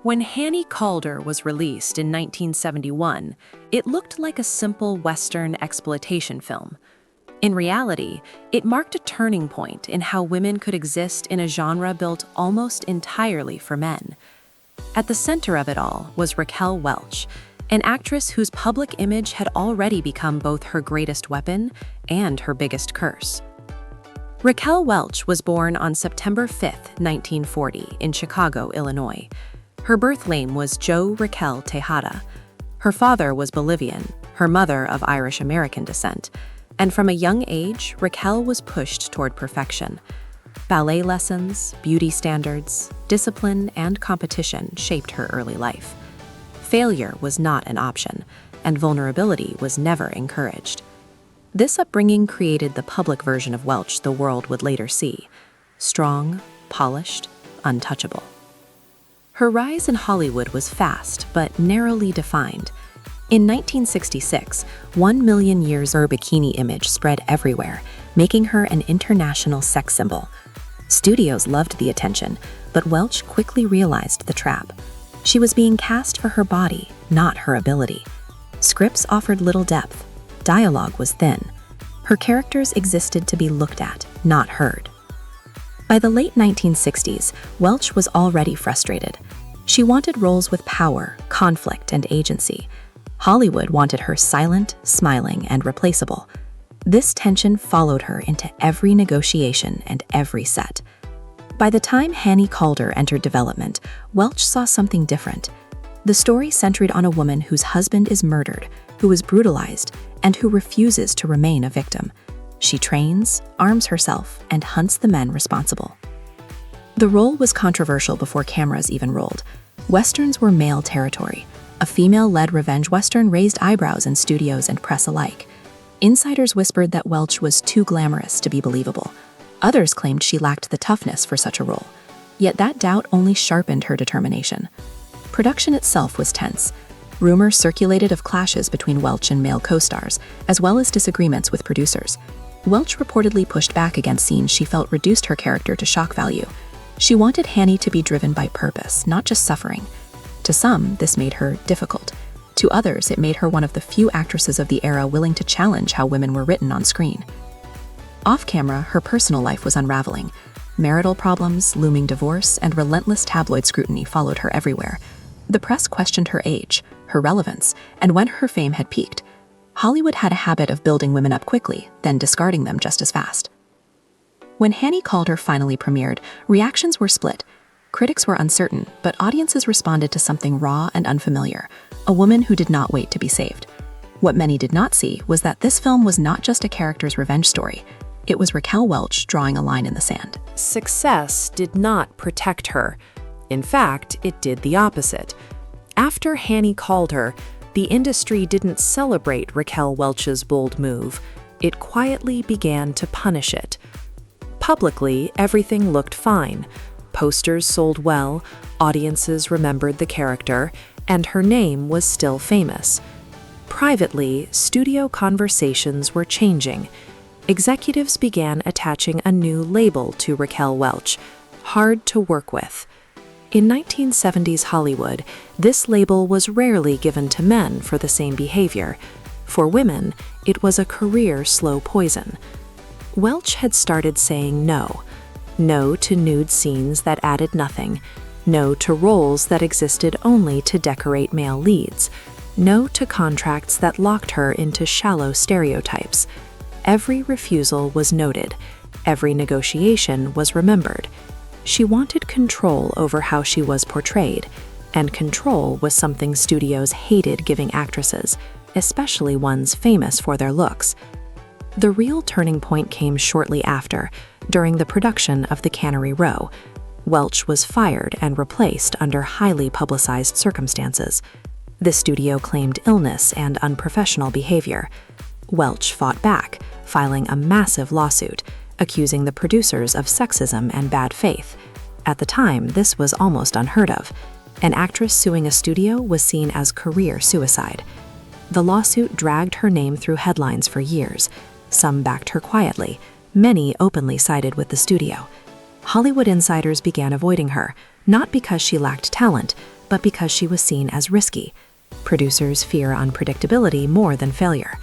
When Hannie Caulder was released in 1971, it looked like a simple Western exploitation film. In reality, it marked a turning point in how women could exist in a genre built almost entirely for men. At the center of it all was Raquel Welch, an actress whose public image had already become both her greatest weapon and her biggest curse. Raquel Welch was born on September 5, 1940, in Chicago, Illinois. Her birth name was Jo Raquel Tejada. Her father was Bolivian, her mother of Irish-American descent, and from a young age, Raquel was pushed toward perfection. Ballet lessons, beauty standards, discipline, and competition shaped her early life. Failure was not an option, and vulnerability was never encouraged. This upbringing created the public version of Welch the world would later see: strong, polished, untouchable. Her rise in Hollywood was fast, but narrowly defined. In 1966, 1 million years her bikini image spread everywhere, making her an international sex symbol. Studios loved the attention, but Welch quickly realized the trap. She was being cast for her body, not her ability. Scripts offered little depth. Dialogue was thin. Her characters existed to be looked at, not heard. By the late 1960s, Welch was already frustrated. She wanted roles with power, conflict, and agency. Hollywood wanted her silent, smiling, and replaceable. This tension followed her into every negotiation and every set. By the time Hannie Caulder entered development, Welch saw something different. The story centered on a woman whose husband is murdered, who is brutalized, and who refuses to remain a victim. She trains, arms herself, and hunts the men responsible. The role was controversial before cameras even rolled. Westerns were male territory. A female-led revenge Western raised eyebrows in studios and press alike. Insiders whispered that Welch was too glamorous to be believable. Others claimed she lacked the toughness for such a role. Yet that doubt only sharpened her determination. Production itself was tense. Rumors circulated of clashes between Welch and male co-stars, as well as disagreements with producers. Welch reportedly pushed back against scenes she felt reduced her character to shock value. She wanted Hannie to be driven by purpose, not just suffering. To some, this made her difficult. To others, it made her one of the few actresses of the era willing to challenge how women were written on screen. Off-camera, her personal life was unraveling. Marital problems, looming divorce, and relentless tabloid scrutiny followed her everywhere. The press questioned her age, her relevance, and when her fame had peaked. Hollywood had a habit of building women up quickly, then discarding them just as fast. When Hannie Caulder finally premiered, reactions were split. Critics were uncertain, but audiences responded to something raw and unfamiliar: a woman who did not wait to be saved. What many did not see was that this film was not just a character's revenge story. It was Raquel Welch drawing a line in the sand. Success did not protect her. In fact, it did the opposite. After Hannie Caulder, the industry didn't celebrate Raquel Welch's bold move. It quietly began to punish it. Publicly, everything looked fine. Posters sold well, audiences remembered the character, and her name was still famous. Privately, studio conversations were changing. Executives began attaching a new label to Raquel Welch: hard to work with. In 1970s Hollywood, this label was rarely given to men for the same behavior. For women, it was a career slow poison. Welch had started saying no. No to nude scenes that added nothing. No to roles that existed only to decorate male leads. No to contracts that locked her into shallow stereotypes. Every refusal was noted. Every negotiation was remembered. She wanted control over how she was portrayed, and control was something studios hated giving actresses, especially ones famous for their looks. The real turning point came shortly after, during the production of The Cannery Row. Welch was fired and replaced under highly publicized circumstances. The studio claimed illness and unprofessional behavior. Welch fought back, filing a massive lawsuit, accusing the producers of sexism and bad faith. At the time, this was almost unheard of. An actress suing a studio was seen as career suicide. The lawsuit dragged her name through headlines for years. Some backed her quietly. Many openly sided with the studio. Hollywood insiders began avoiding her, not because she lacked talent, but because she was seen as risky. Producers fear unpredictability more than failure.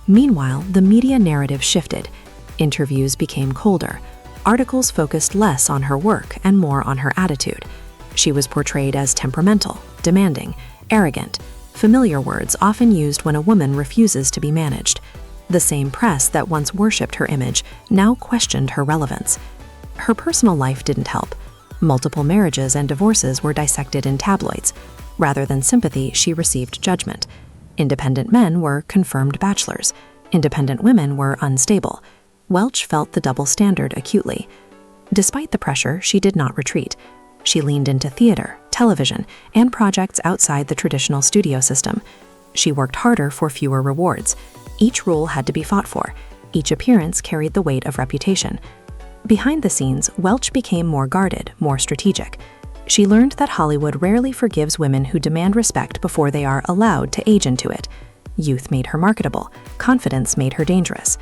Meanwhile, the media narrative shifted. Interviews became colder. Articles focused less on her work and more on her attitude. She was portrayed as temperamental, demanding, arrogant, familiar words often used when a woman refuses to be managed. The same press that once worshipped her image now questioned her relevance. Her personal life didn't help. Multiple marriages and divorces were dissected in tabloids. Rather than sympathy, she received judgment. Independent men were confirmed bachelors. Independent women were unstable. Welch felt the double standard acutely. Despite the pressure, she did not retreat. She leaned into theater, television, and projects outside the traditional studio system. She worked harder for fewer rewards. Each role had to be fought for. Each appearance carried the weight of reputation. Behind the scenes, Welch became more guarded, more strategic. She learned that Hollywood rarely forgives women who demand respect before they are allowed to age into it. Youth made her marketable. Confidence made her dangerous.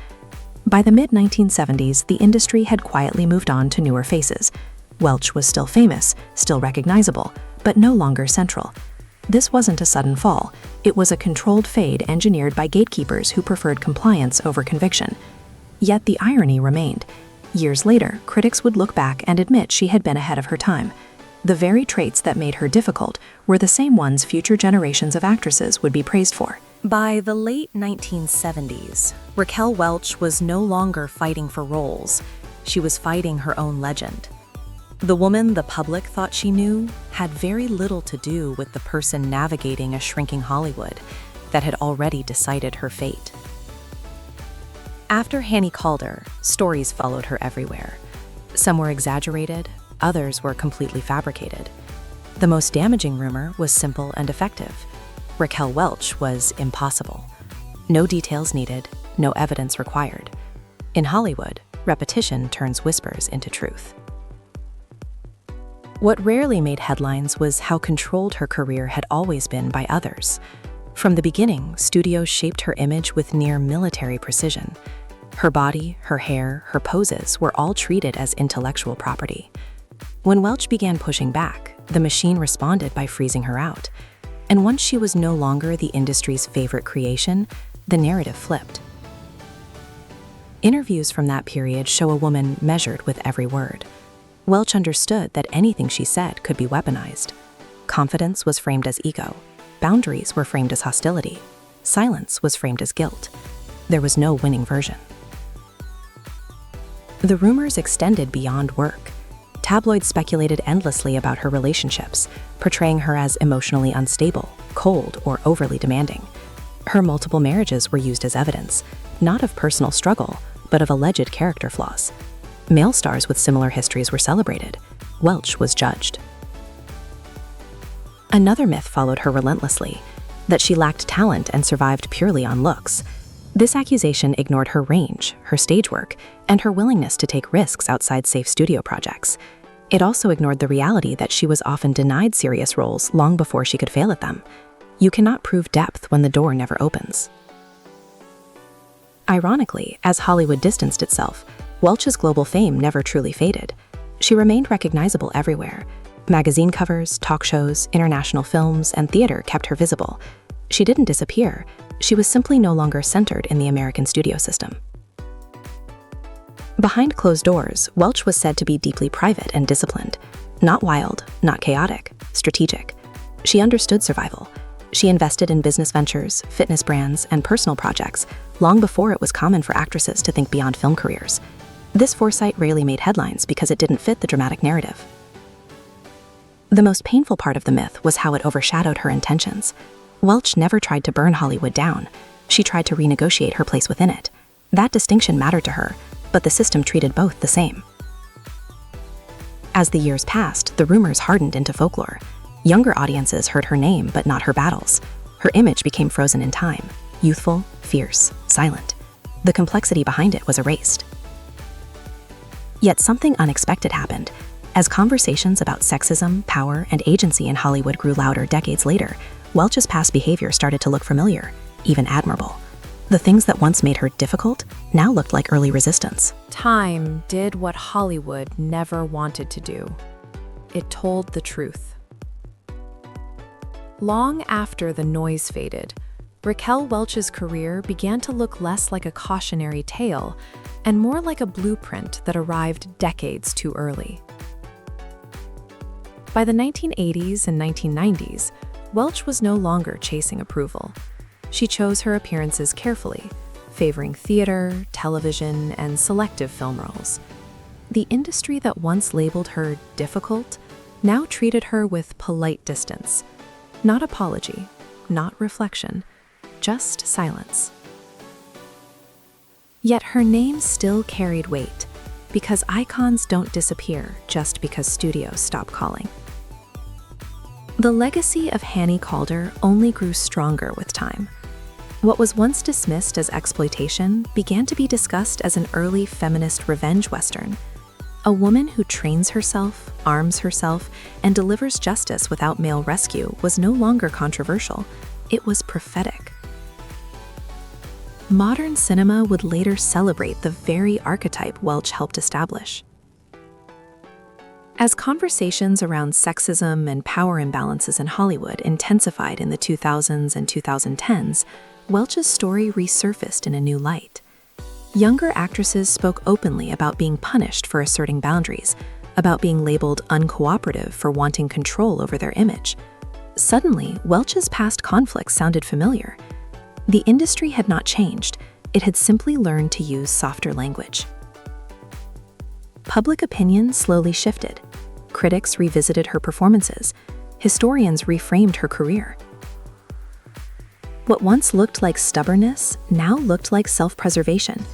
By the mid-1970s, the industry had quietly moved on to newer faces. Welch was still famous, still recognizable, but no longer central. This wasn't a sudden fall. It was a controlled fade engineered by gatekeepers who preferred compliance over conviction. Yet the irony remained. Years later, critics would look back and admit she had been ahead of her time. The very traits that made her difficult were the same ones future generations of actresses would be praised for. By the late 1970s, Raquel Welch was no longer fighting for roles. She was fighting her own legend. The woman the public thought she knew had very little to do with the person navigating a shrinking Hollywood that had already decided her fate. After Hannie Caulder, stories followed her everywhere. Some were exaggerated, others were completely fabricated. The most damaging rumor was simple and effective. Raquel Welch was impossible. No details needed, no evidence required. In Hollywood, repetition turns whispers into truth. What rarely made headlines was how controlled her career had always been by others. From the beginning, studios shaped her image with near military precision. Her body, her hair, her poses were all treated as intellectual property. When Welch began pushing back, the machine responded by freezing her out. And once she was no longer the industry's favorite creation, the narrative flipped. Interviews from that period show a woman measured with every word. Welch understood that anything she said could be weaponized. Confidence was framed as ego. Boundaries were framed as hostility. Silence was framed as guilt. There was no winning version. The rumors extended beyond work. Tabloids speculated endlessly about her relationships, portraying her as emotionally unstable, cold, or overly demanding. Her multiple marriages were used as evidence, not of personal struggle, but of alleged character flaws. Male stars with similar histories were celebrated. Welch was judged. Another myth followed her relentlessly, that she lacked talent and survived purely on looks. This accusation ignored her range, her stage work, and her willingness to take risks outside safe studio projects. It also ignored the reality that she was often denied serious roles long before she could fail at them. You cannot prove depth when the door never opens. Ironically, as Hollywood distanced itself, Welch's global fame never truly faded. She remained recognizable everywhere. Magazine covers, talk shows, international films, and theater kept her visible. She didn't disappear. She was simply no longer centered in the American studio system. Behind closed doors, Welch was said to be deeply private and disciplined. Not wild, not chaotic, strategic. She understood survival. She invested in business ventures, fitness brands, and personal projects long before it was common for actresses to think beyond film careers. This foresight rarely made headlines because it didn't fit the dramatic narrative. The most painful part of the myth was how it overshadowed her intentions. Welch never tried to burn Hollywood down. She tried to renegotiate her place within it. That distinction mattered to her, but the system treated both the same. As the years passed, the rumors hardened into folklore. Younger audiences heard her name, but not her battles. Her image became frozen in time, youthful, fierce, silent. The complexity behind it was erased. Yet something unexpected happened. As conversations about sexism, power, and agency in Hollywood grew louder decades later, Welch's past behavior started to look familiar, even admirable. The things that once made her difficult now looked like early resistance. Time did what Hollywood never wanted to do. It told the truth. Long after the noise faded, Raquel Welch's career began to look less like a cautionary tale and more like a blueprint that arrived decades too early. By the 1980s and 1990s, Welch was no longer chasing approval. She chose her appearances carefully, favoring theater, television, and selective film roles. The industry that once labeled her difficult now treated her with polite distance. Not apology, not reflection, just silence. Yet her name still carried weight, because icons don't disappear just because studios stop calling. The legacy of Hannie Caulder only grew stronger with time. What was once dismissed as exploitation began to be discussed as an early feminist revenge Western. A woman who trains herself, arms herself, and delivers justice without male rescue was no longer controversial. It was prophetic. Modern cinema would later celebrate the very archetype Welch helped establish. As conversations around sexism and power imbalances in Hollywood intensified in the 2000s and 2010s, Welch's story resurfaced in a new light. Younger actresses spoke openly about being punished for asserting boundaries, about being labeled uncooperative for wanting control over their image. Suddenly, Welch's past conflicts sounded familiar. The industry had not changed, it had simply learned to use softer language. Public opinion slowly shifted. Critics revisited her performances. Historians reframed her career. What once looked like stubbornness now looked like self-preservation.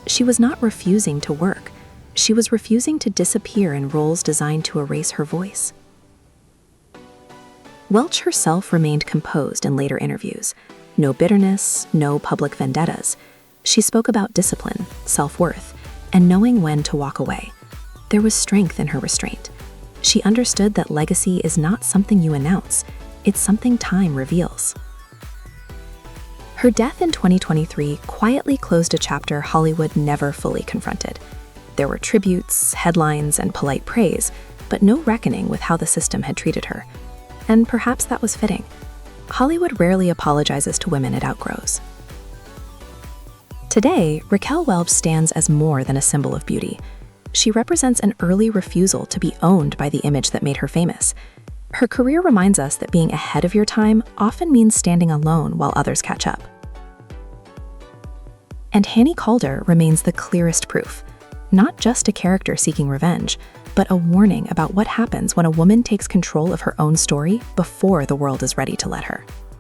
She was not refusing to work. She was refusing to disappear in roles designed to erase her voice. Welch herself remained composed in later interviews. No bitterness, no public vendettas. She spoke about discipline, self-worth, and knowing when to walk away. There was strength in her restraint. She understood that legacy is not something you announce, it's something time reveals. Her death in 2023 quietly closed a chapter Hollywood never fully confronted. There were tributes, headlines, and polite praise, but no reckoning with how the system had treated her. And perhaps that was fitting. Hollywood rarely apologizes to women it outgrows. Today, Raquel Welch stands as more than a symbol of beauty. She represents an early refusal to be owned by the image that made her famous. Her career reminds us that being ahead of your time often means standing alone while others catch up. And Hannie Caulder remains the clearest proof. Not just a character seeking revenge, but a warning about what happens when a woman takes control of her own story before the world is ready to let her.